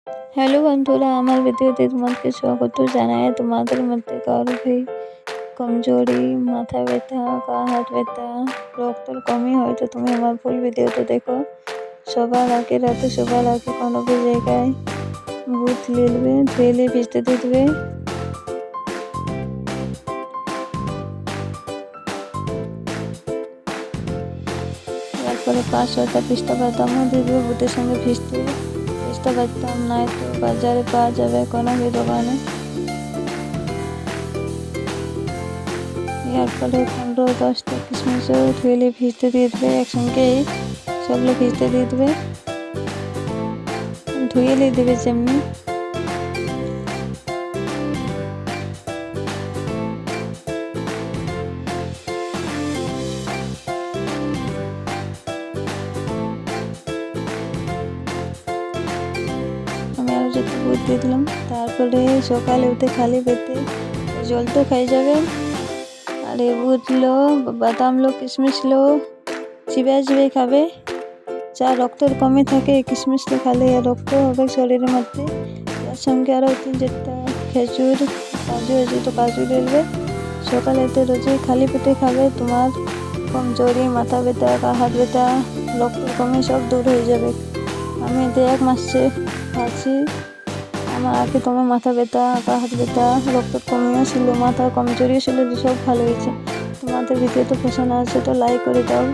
Hello বন্ধুরা, আমার ভিডিওতে তোমাদেরকে স্বাগত জানাই। তোমাদের মধ্যে কারো भी কমজোরি, মাথা ব্যথা, গা হাত ব্যথা, রক্তের কমি হয় তো তুমি আমার ফুল ভিডিওটা দেখো। সবার আগে রাতে সবার আগে কোনো भी জায়গায় বুট ले लेবে, ধুয়ে ভিজতে দিয়ে দেবে। তারপরে 5-6টা পিস্তা বাদামও দিয়ে দেবে বুটের সঙ্গে ভিজতে। পিস্তা বাদাম নাই তো বাজারে পাওয়া যাবে কোনো भी দোকানে। এরপরে 15-10টা কিশমিশও ধুয়ে ভিজতে দিয়ে দেবে। একসঙ্গেই সবগুলো ভিজতে দিয়ে দেবে, ধুয়ে দেবে যেমনি। আমি আরও যেতে বুট দিয়ে দিলাম। তারপরে সকালে উঠে খালি পেটে জল তো খাই যাবে, আর এই বুটগুলো, বাদামগুলো, কিশমিশগুলো চিবিয়ে চিবিয়ে খাবে। যা রক্তের কমে থাকে কিশমিশটা খেলে রক্ত হবে শরীরের মধ্যে। তার সঙ্গে আরও 3-4টা খেজুর, কাজু আছে তো কাজু নেবে। সকালেতে রোজই খালি পেটে খাবে, তোমার কমজোরি, মাথা ব্যথা, গা হাত ব্যথা, রক্তের কমে সব দূর হয়ে যাবে। আমি এতে 1 মাসে খাচ্ছি। আমার আগে তোমার মাথা ব্যথা, গা হাত ব্যথা, রক্তের কমিও ছিল, মাথা কমজোরিও ছিল, সব ভালো হয়েছে। তোমাদের ভিডিও তো পছন্দ আছে তো লাইক করে দাও।